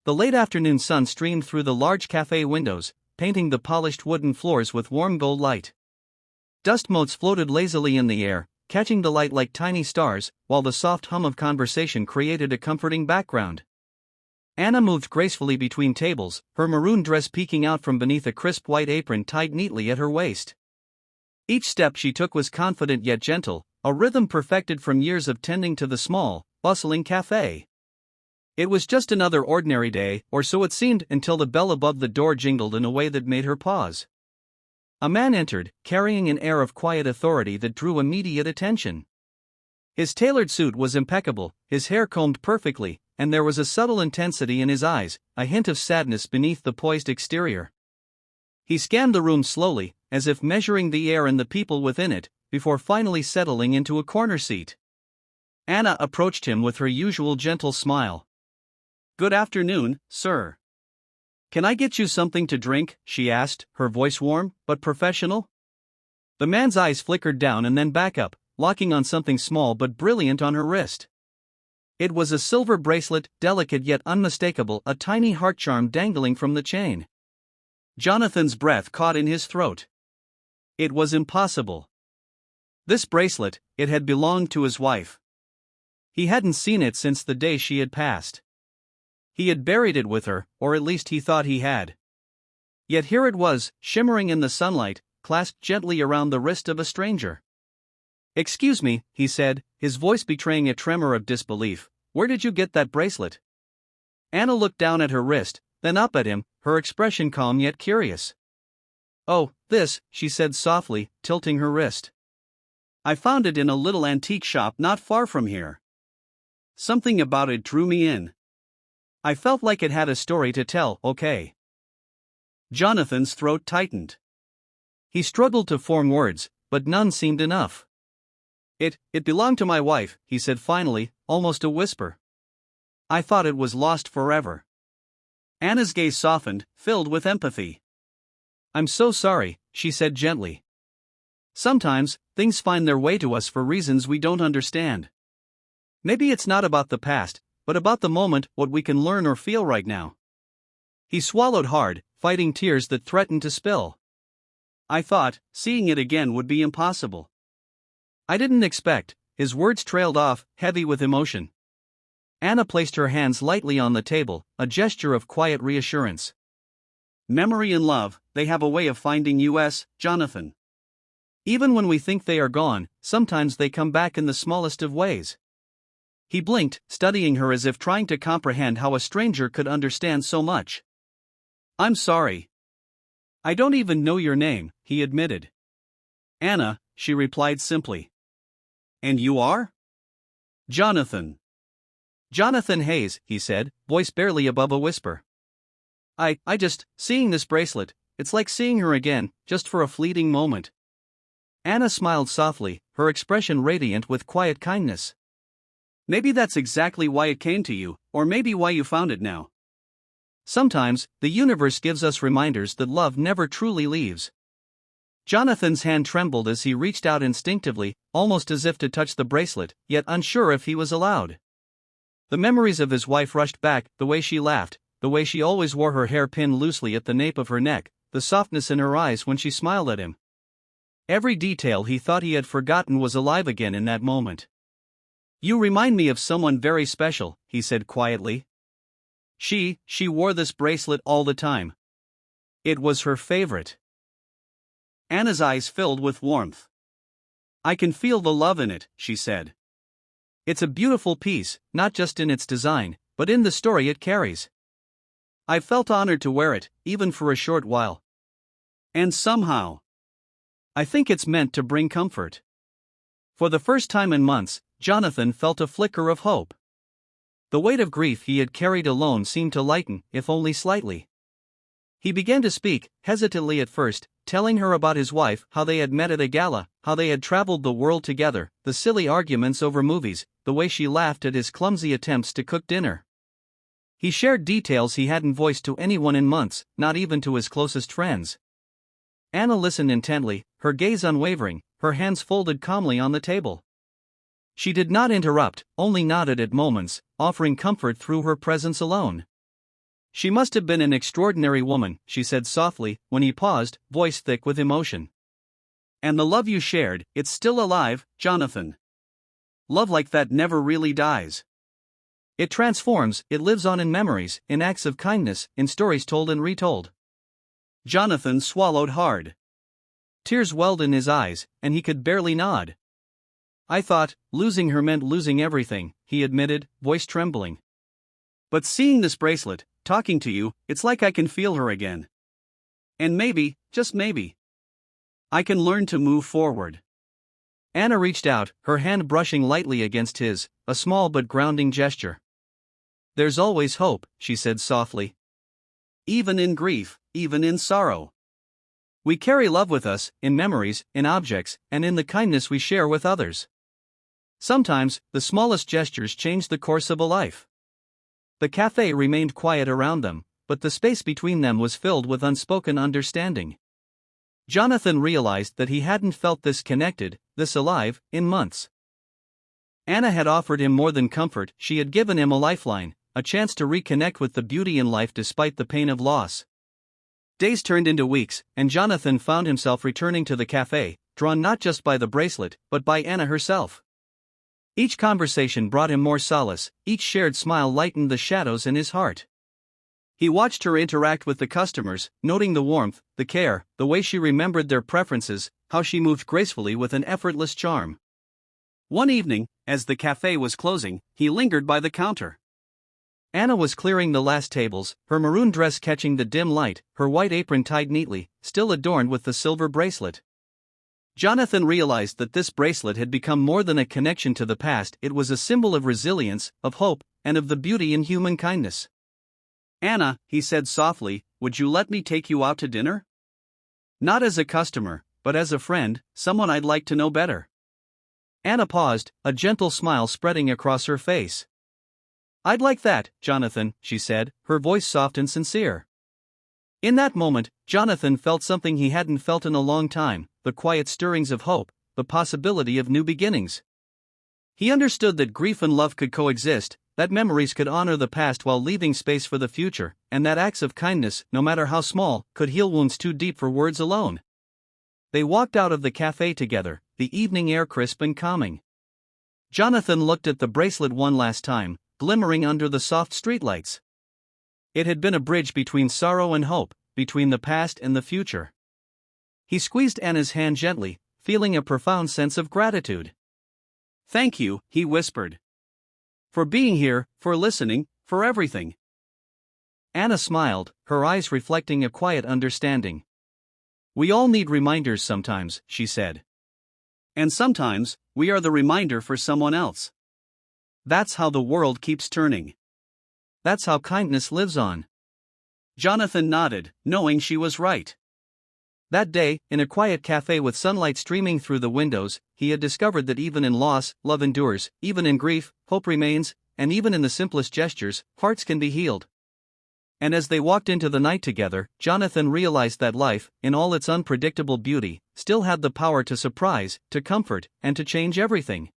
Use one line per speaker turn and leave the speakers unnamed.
The late afternoon sun streamed through the large cafe windows, painting the polished wooden floors with warm gold light. Dust motes floated lazily in the air, catching the light like tiny stars, while the soft hum of conversation created a comforting background. Anna moved gracefully between tables, her maroon dress peeking out from beneath a crisp white apron tied neatly at her waist. Each step she took was confident yet gentle, a rhythm perfected from years of tending to the small, bustling cafe. It was just another ordinary day, or so it seemed, until the bell above the door jingled in a way that made her pause. A man entered, carrying an air of quiet authority that drew immediate attention. His tailored suit was impeccable, his hair combed perfectly, and there was a subtle intensity in his eyes, a hint of sadness beneath the poised exterior. He scanned the room slowly, as if measuring the air and the people within it, before finally settling into a corner seat. Anna approached him with her usual gentle smile. "Good afternoon, sir. Can I get you something to drink?" she asked, her voice warm, but professional. The man's eyes flickered down and then back up, locking on something small but brilliant on her wrist. It was a silver bracelet, delicate yet unmistakable, a tiny heart charm dangling from the chain. Jonathan's breath caught in his throat. It was impossible. This bracelet, it had belonged to his wife. He hadn't seen it since the day she had passed. He had buried it with her, or at least he thought he had. Yet here it was, shimmering in the sunlight, clasped gently around the wrist of a stranger. "Excuse me," he said, his voice betraying a tremor of disbelief, "where did you get that bracelet?" Anna looked down at her wrist, then up at him, her expression calm yet curious. "Oh, this," she said softly, tilting her wrist. "I found it in a little antique shop not far from here. Something about it drew me in. I felt like it had a story to tell, okay?" Jonathan's throat tightened. He struggled to form words, but none seemed enough. It belonged to my wife," he said finally, almost a whisper. "I thought it was lost forever." Anna's gaze softened, filled with empathy. "I'm so sorry," she said gently. "Sometimes, things find their way to us for reasons we don't understand. Maybe it's not about the past, but about the moment, what we can learn or feel right now." He swallowed hard, fighting tears that threatened to spill. "I thought, seeing it again would be impossible. I didn't expect," his words trailed off, heavy with emotion. Anna placed her hands lightly on the table, a gesture of quiet reassurance. "Memory and love, they have a way of finding us, Jonathan. Even when we think they are gone, sometimes they come back in the smallest of ways." He blinked, studying her as if trying to comprehend how a stranger could understand so much. "I'm sorry. I don't even know your name," he admitted. "Anna," she replied simply. "And you are?" "Jonathan." "Jonathan Hayes," he said, voice barely above a whisper. I just, seeing this bracelet, it's like seeing her again, just for a fleeting moment." Anna smiled softly, her expression radiant with quiet kindness. "Maybe that's exactly why it came to you, or maybe why you found it now. Sometimes, the universe gives us reminders that love never truly leaves." Jonathan's hand trembled as he reached out instinctively, almost as if to touch the bracelet, yet unsure if he was allowed. The memories of his wife rushed back, the way she laughed, the way she always wore her hair pinned loosely at the nape of her neck, the softness in her eyes when she smiled at him. Every detail he thought he had forgotten was alive again in that moment. "You remind me of someone very special," he said quietly. She wore this bracelet all the time. It was her favorite." Anna's eyes filled with warmth. "I can feel the love in it," she said. "It's a beautiful piece, not just in its design, but in the story it carries. I felt honored to wear it, even for a short while. And somehow, I think it's meant to bring comfort." For the first time in months, Jonathan felt a flicker of hope. The weight of grief he had carried alone seemed to lighten, if only slightly. He began to speak, hesitantly at first, telling her about his wife, how they had met at a gala, how they had traveled the world together, the silly arguments over movies, the way she laughed at his clumsy attempts to cook dinner. He shared details he hadn't voiced to anyone in months, not even to his closest friends. Anna listened intently, her gaze unwavering, her hands folded calmly on the table. She did not interrupt, only nodded at moments, offering comfort through her presence alone. She must have been an extraordinary woman, she said softly, when he paused, voice thick with emotion. And the love you shared, it's still alive, Jonathan. Love like that never really dies. It transforms, it lives on in memories, in acts of kindness, in stories told and retold. Jonathan swallowed hard. Tears welled in his eyes, and he could barely nod. I thought, losing her meant losing everything, he admitted, voice trembling. But seeing this bracelet, talking to you, it's like I can feel her again. And maybe, just maybe, I can learn to move forward. Anna reached out, her hand brushing lightly against his, a small but grounding gesture. There's always hope, she said softly. Even in grief, even in sorrow. We carry love with us, in memories, in objects, and in the kindness we share with others. Sometimes, the smallest gestures change the course of a life. The cafe remained quiet around them, but the space between them was filled with unspoken understanding. Jonathan realized that he hadn't felt this connected, this alive, in months. Anna had offered him more than comfort, she had given him a lifeline, a chance to reconnect with the beauty in life despite the pain of loss. Days turned into weeks, and Jonathan found himself returning to the cafe, drawn not just by the bracelet, but by Anna herself. Each conversation brought him more solace, each shared smile lightened the shadows in his heart. He watched her interact with the customers, noting the warmth, the care, the way she remembered their preferences, how she moved gracefully with an effortless charm. One evening, as the cafe was closing, he lingered by the counter. Anna was clearing the last tables, her maroon dress catching the dim light, her white apron tied neatly, still adorned with the silver bracelet. Jonathan realized that this bracelet had become more than a connection to the past, it was a symbol of resilience, of hope, and of the beauty in human kindness. Anna, he said softly, would you let me take you out to dinner? Not as a customer, but as a friend, someone I'd like to know better. Anna paused, a gentle smile spreading across her face. I'd like that, Jonathan, she said, her voice soft and sincere. In that moment, Jonathan felt something he hadn't felt in a long time, the quiet stirrings of hope, the possibility of new beginnings. He understood that grief and love could coexist, that memories could honor the past while leaving space for the future, and that acts of kindness, no matter how small, could heal wounds too deep for words alone. They walked out of the cafe together, the evening air crisp and calming. Jonathan looked at the bracelet one last time, glimmering under the soft streetlights. It had been a bridge between sorrow and hope, between the past and the future. He squeezed Anna's hand gently, feeling a profound sense of gratitude. Thank you, he whispered. For being here, for listening, for everything. Anna smiled, her eyes reflecting a quiet understanding. We all need reminders sometimes, she said. And sometimes, we are the reminder for someone else. That's how the world keeps turning. That's how kindness lives on. Jonathan nodded, knowing she was right. That day, in a quiet cafe with sunlight streaming through the windows, he had discovered that even in loss, love endures, even in grief, hope remains, and even in the simplest gestures, hearts can be healed. And as they walked into the night together, Jonathan realized that life, in all its unpredictable beauty, still had the power to surprise, to comfort, and to change everything.